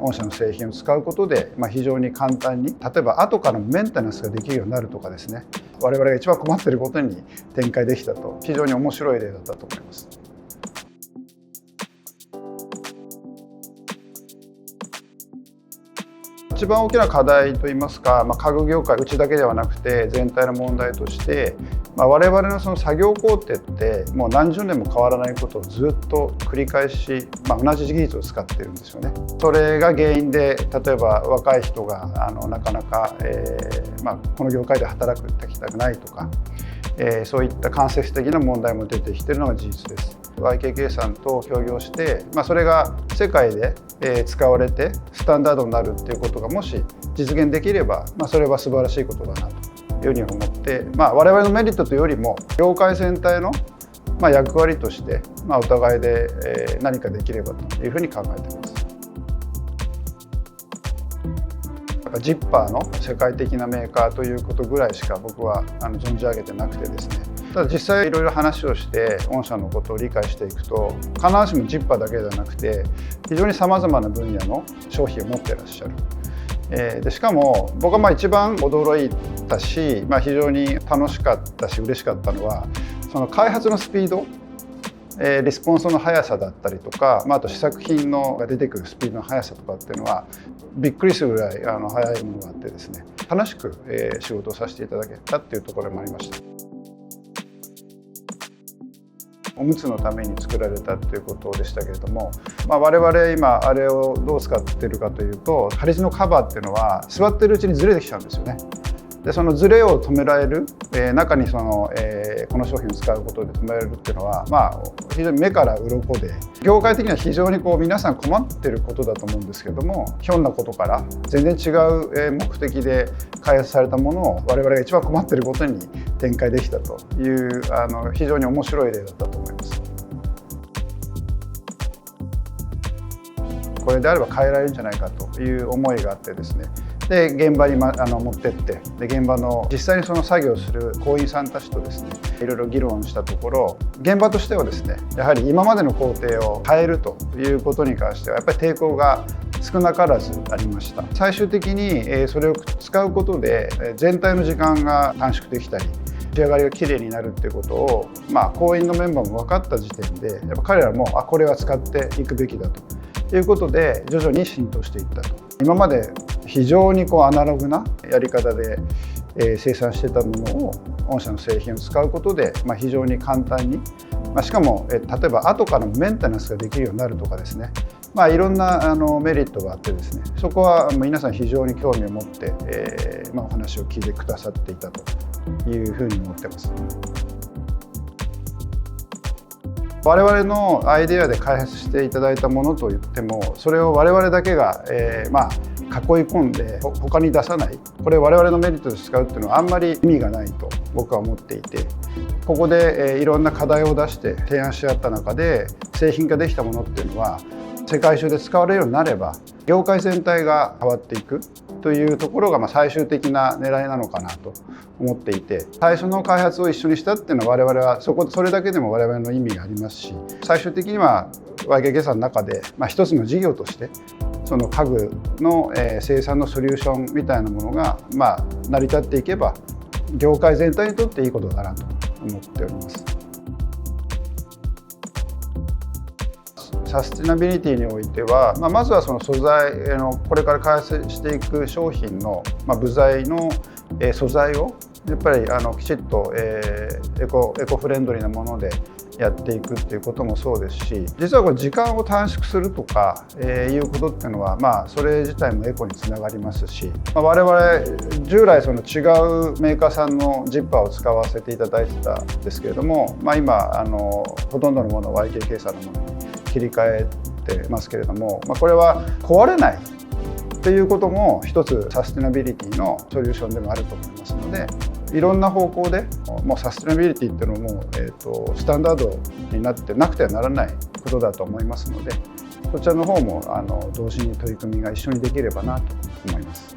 御社の製品を使うことで、非常に簡単に、例えば後からメンテナンスができるようになるとかですね、我々が一番困っていることに展開できたと、非常に面白い例だったと思います。一番大きな課題といいますか、家具業界うちだけではなくて全体の問題として、我々のその作業工程ってもう何十年も変わらないことをずっと繰り返し、同じ技術を使っているんですよね。それが原因で、例えば若い人がなかなか、この業界で働きたくないとか、そういった間接的な問題も出てきているのが事実です。YKK さんと協業して、それが世界で使われてスタンダードになるっていうことがもし実現できれば、それは素晴らしいことだなというふうに思って、我々のメリットというよりも業界全体の役割として、お互いで何かできればというふうに考えています。ジッパーの世界的なメーカーということぐらいしか僕は存じ上げてなくてですね、ただ実際いろいろ話をして御社のことを理解していくと、必ずしもジッパーだけではなくて非常にさまざまな分野の商品を持っていらっしゃる。でしかも僕が一番驚いたし、非常に楽しかったし嬉しかったのは、その開発のスピード、リスポンスの速さだったりとか、あと試作品が出てくるスピードの速さとかっていうのはびっくりするぐらい速いものがあってですね、楽しく仕事をさせていただけたっていうところもありました。おむつのために作られたということでしたけれども、我々今あれをどう使っているかというと、ハリスのカバーっていうのは座ってるうちにずれてきちゃうんですよね。でそのズレを止められる、中にこの商品を使うことで止められるっていうのは、非常に目から鱗で、業界的には非常に皆さん困ってることだと思うんですけども、ひょんなことから全然違う目的で開発されたものを我々が一番困ってることに展開できたという非常に面白い例だったと思います。これであれば変えられるんじゃないかという思いがあってですね、で現場に持ってって、で現場の実際にその作業をする工員さんたちとですね、いろいろ議論したところ、現場としてはですね、やはり今までの工程を変えるということに関してはやっぱり抵抗が少なからずありました。最終的にそれを使うことで全体の時間が短縮できたり、仕上がりがきれいになるっていうことを、工員のメンバーも分かった時点で、やっぱ彼らもこれは使っていくべきだということで徐々に浸透していったと。今まで非常にアナログなやり方で生産してたものを御社の製品を使うことで、非常に簡単に、しかも例えば後からメンテナンスができるようになるとかですね、いろんなメリットがあってですね、そこは皆さん非常に興味を持って、お話を聞いてくださっていたというふうに思ってます。我々のアイデアで開発していただいたものといっても、それを我々だけが、囲い込んで他に出さない、これ我々のメリットで使うっていうのはあんまり意味がないと僕は思っていて、ここでいろんな課題を出して提案し合った中で製品化できたものっていうのは世界中で使われるようになれば業界全体が変わっていくというところが最終的な狙いなのかなと思っていて、最初の開発を一緒にしたっていうのは我々はそれだけでも我々の意味がありますし、最終的には YKK さんの中で一つの事業としてその家具の生産のソリューションみたいなものが成り立っていけば業界全体にとっていいことだなと思っております。サステナビリティにおいては、まずはその素材これから開発していく商品の部材の素材をやっぱりきちっとエコフレンドリーなものでやっていくっていうこともそうですし、実はこれ時間を短縮するとかいうことっていうのはそれ自体もエコにつながりますし、我々従来その違うメーカーさんのジッパーを使わせていただいてたんですけれども、今ほとんどのものを YKK さんのものに切り替えてますけれども、これは壊れないということも一つサステナビリティのソリューションでもあると思いますので、いろんな方向でもうサステナビリティっていうのもスタンダードになってなくてはならないことだと思いますので、そちらの方も同時に取り組みが一緒にできればなと思います。